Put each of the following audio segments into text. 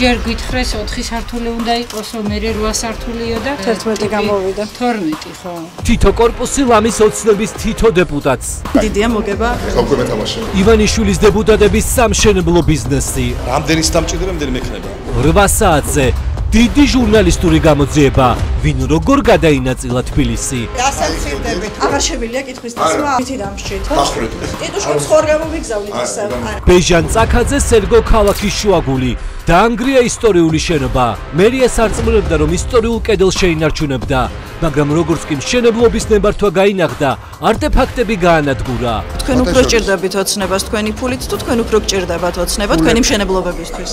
ჯერ გითხრეს 4 სართული უნდა იყოს, რომ მე 8 სართულიო და 11 გამოვიდა. 12 ხო. თითო კორპუსი ლამის ოცნების თითო დეპუტატს. დიდია მოგება. ხალხო მეთამაშე. ივანიშვილის დეპუტატების სამშენებლო ბიზნესი. რამდენი დამჭირდება, რამდენი მექნება. 8 საათზე დიდი ჟურნალისტური გამოძიება, ვინ როგორ გადაინაწილა თბილისი. დასაცილდებით. აღარ შევილია კითხვის დასმა, მითი დამშით. გასწრეთ. ტიტუშკის ხორ გამომიგზავნით ასე. ბეჟან წაქაძე სერგო ქალაქის შუაგული. დაანგრია ისტორიული შენობა. მერია სარწმუნებდა, რომ ისტორიულ კედელს შეინარჩუნებდა, მაგრამ როგორც კი მშენებლობის ნებართვა გაინახდა, არტეფაქტები გაანადგურა. თქვენ უფრო სჭირდებით ოცნებას თქვენი ფულით თუ თქვენ უფრო გჭირდებათ ოცნება თქვენი მშენებლობებისთვის?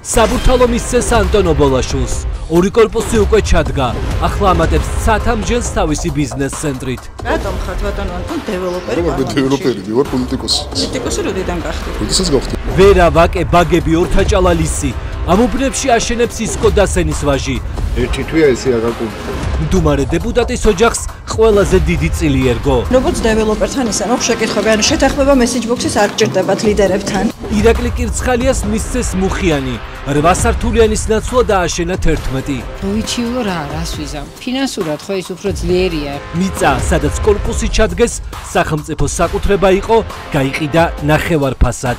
საბურთალო მისცეს ანტონ ობოლაშვილს. ორი კორპუსი უკვე ჩადგა. ახლა ამატებს სათამჯელს თავისი ბიზნეს ცენტრით. რატომ ხართ ბატონო ანტონ დეველოპერი? დეველოპერი, ვარ პოლიტიკოსი. პოლიტიკოსი როდიდან გახდით? როდესაც გავხდი. ვერა ვაკე ბაგები ორთაჭალალისი. ამ უბნებში აშენებს ისკო დასენის ვაჟი. ერთი თვეა ესე აგაკუნდა. მდუმარე დეპუტატის ოჯახს ყველაზე დიდი წილი ერგო. როგორც დეველოპერთან ისე მოხ შეკითხები, ანუ შეთანხმება მესეჯ ბოქსის არ გჭირდებათ ლიდერებთან. ირაკლი კირცხალიას მისცეს მუხიანი. 8 სართულიანის ნაცვლად დააშენა 11. როიჩიულო რას ვიზამ. ფინანსურად ხო ის უფრო ძლიერია. მიწა, სადაც კორპუსი ჩადგეს, სახელმწიფო საკუთრება იყო, გაიყიდა ნახევარფასად.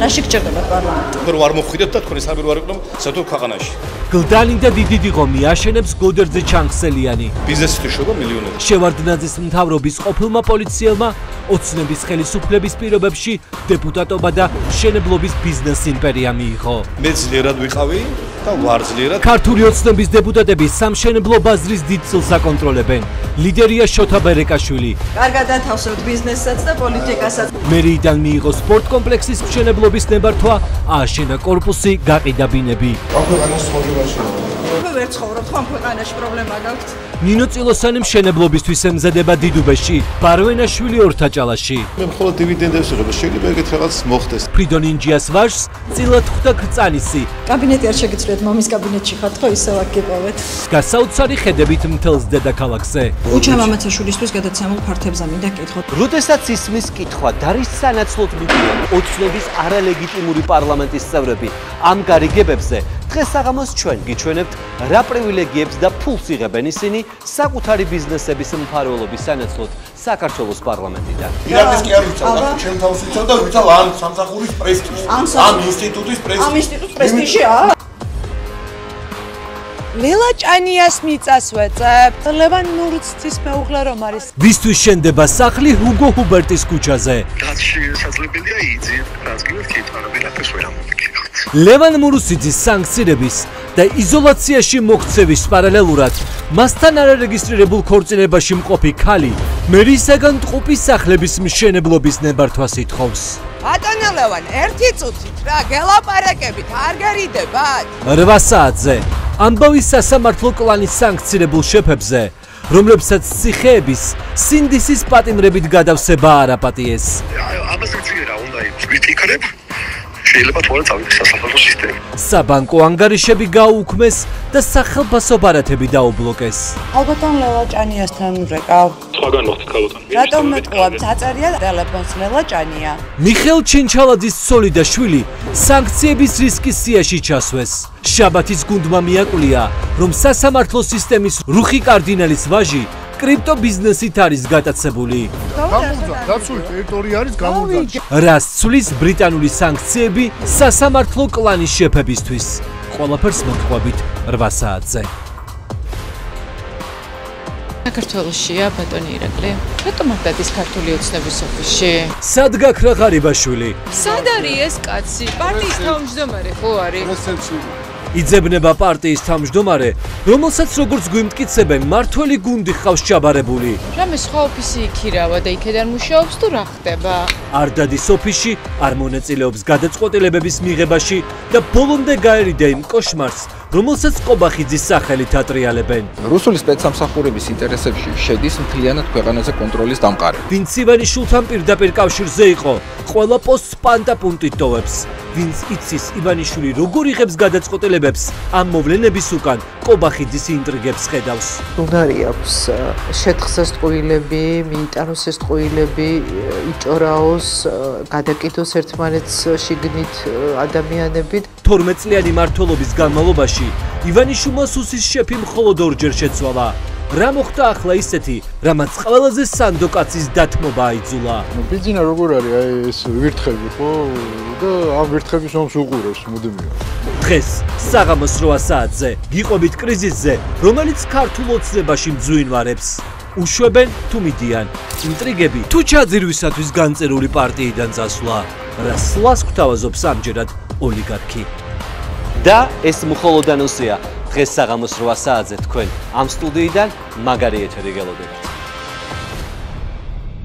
რაში გჭირდებათ პარლამენტი? რომ არ მოხვიდეთ და თქვენი სამი ვარ იყვნენ საერთოდ ქვეყანაში. გლდანი და დიდი დიღომი აშენებს გოდერძე ჩანგსელიანი. ბიზნესით შობა მილიონერი. შევარდნაძის მთავრობის ყოფილმა პოლიციელმა ოცნების ხელისუფლების პირობებში დეპუტატობა და მშენებლობის ბიზნეს იმპერია მიიღო. მე ძლიერად ვიყავი და ვარ ძლიერად. ქართული ოცნების დეპუტატები სამშენებლო ბაზრის დიდ წილს აკონტროლებენ. ლიდერია შოთა ბერეკაშვილი. კარგად ათავსებთ ბიზნესაც და პოლიტიკასაც. მერიიდან მიიღო სპორტ კომპლექსის მშენებლობის ნებართვა, ააშენა კორპუსი, გაყიდა ბინები. ამ ქვეყანაში ცხოვრებაში. უკვე ვერ ცხოვრობთ, ამ ქვეყანაში პრობლემა გაქვთ. ნინო წილოსანი მშენებლობისთვის ემზადება დიდუბეში, ბარვენაშვილი ორთაჭალაში. მე მხოლოდ დივიდენდებს ვიღებ, შეიძლება ეგეთ რაღაც მოხდეს. ფრიდონ ინჯიას ვაჟს წილად ხვდა ქრწანისი. კაბინეტი არ შეგიძლიათ, მომის კაბინეტში ხართ ხო ისევ აქ გიპოვეთ. გასაოცარი ხედებით მთელს დედაქალაქზე. უჩა მამაცაშვილისთვის გადაცემულ ფართებზე მინდა კითხოთ. როდესაც ისმის კითხვა დარის სანაცვლოდ მიდიან ოცნების არალეგიტიმური პარლამენტის წევრები ამ გარიგებებზე, დღეს საღამოს ჩვენ გიჩვენებთ რა პრივილეგიებს და ფულს იღებენ ისინი საკუთარი ბიზნესების მფარველობის სანაცვლოდ საქართველოს პარლამენტიდან. ირაკლის კი არ ვიცავ, ჩემ თავს ვიცავ და ვიცავ ამ სამსახურის პრესტიჟს, ამ ინსტიტუტის პრესტიჟს. ამ ინსტიტუტის პრესტიჟია? ლელა ჭანიას მიწას ვეწებ. ლევან მურუცის მეუღლე რომ არის. ვისთვის შენდება სახლი ჰუგო ჰუბერტის ქუჩაზე? რაც შესაძლებელია იძლია, რაც გინდათ კითხვა, ვერაფერს ვერ ამოვიქნებთ. ლევან მურუსიძის სანქცირების და იზოლაციაში მოქცევის პარალელურად მასთან არარეგისტრირებულ ქორწინებაში მყოფი ქალი მერისაგან ტყუპის სახლების მშენებლობის ნებართვას ითხოვს. ბატონო ლევან, ერთი წუთით რა გელაპარაკებით, არ გერიდებათ? 8 საათზე ამბავი სასამართლო კლანის სანქცირებულ შეფებზე, რომლებსაც ციხეების სინდისის პატიმრებით გადავსება არ აპატიეს. ამაზე ძლიერ რა უნდა ვიკრებ? შეიძლება თორე წავიდე სასამართლო სისტემა. საბანკო ანგარიშები გაუქმეს და სახელმწიფო ბარათები დაუბლოკეს. ალბათონ ლელა ჭანიასთან ვრეკავ. სხვაგან მოხდა ქალოთან. რატომ მეტყუავთ? დაწერია ტელეფონს ლელა ჭანია. მიხეილ ჩინჩალაძის ცოლი და შვილი სანქციების რისკის სიაში ჩასვეს. შაბათის გუნდმა მიაკვლია, რომ სასამართლო სისტემის რუხი კარდინალის ვაჟი კრიპტო ბიზნესით არის გატაცებული. დაცული ტერიტორია არის გამოგზავნილი. რას ცვლის ბრიტანული სანქციები სასამართლო კლანის შეფებისთვის? ყველაფერს მოგყვებით 8 საათზე. საქართველოშია ბატონი ირაკლი. რატომ არ დადის ქართული ოცნების ოფისში? სად გაქრა ღარიბაშვილი? სად არის ეს კაცი? პარტიის თავმჯდომარე ხო არის? იძებნება პარტიის თავმჯდომარე, რომელსაც როგორც გვიმტკიცებენ, მართველი გუნდი ხავს ჩაბარებული. რამე სხვა ოფისი იქირავა და იქედან მუშაობს თუ რა ხდება? არ დადის ოფისში, არ მონაწილეობს გადაწყვეტილებების მიღებაში და ბოლომდე გაერიდა იმ კოშმარს, რომელსაც ყობახიძის სახელით ატრიალებენ. რუსული სპეცსამსახურების ინტერესებში შედის მთლიანად ქვეყანაზე კონტროლის დამყარება. ვინც ივანიშვილთან პირდაპირ კავშირზე იყო, ყველა პოსტს პანტა-პუნტით ტოვებს. ვინც იცის ივანიშვილი როგორ იღებს გადაწყვეტილებებს, ამ მოვლენების უკან ყობახიძის ინტრიგებს ხედავს. უნარი აქვს შეთხსეს ტყუილები, მიიტანოს ეს ტყუილები, იჭორაოს, გადაკიდოს ერთმანეთს შიგნით ადამიანებით. 12 წლიანი მმართველობის განმავლობაში ივანიშვილმა სუსის შეფი მხოლოდ ორჯერ შეცვალა. რა მოხდა ახლა ისეთი, რამაც ყველაზე სანდო კაცის დათმობა აიძულა. ბიძინა როგორ არის აი ეს ვირთხები ხო და ამ ვირთხების ომს უყურებს მუდმივად. დღეს საღამოს 8 საათზე გიყვებით კრიზისზე, რომელიც ქართულ ოცნებაში მძვინვარებს. უშვებენ თუ მიდიან. ინტრიგები თუ ჩაძირვისათვის განწერული პარტიიდან წასვლა. რა სლას გვთავაზობს ამჯერად ოლიგარქი. და ეს მხოლოდ ანონსია. დღეს საღამოს 8 საათზე თქვენ ამ სტუდიიდან მაგარი ეთერი გელოდებით.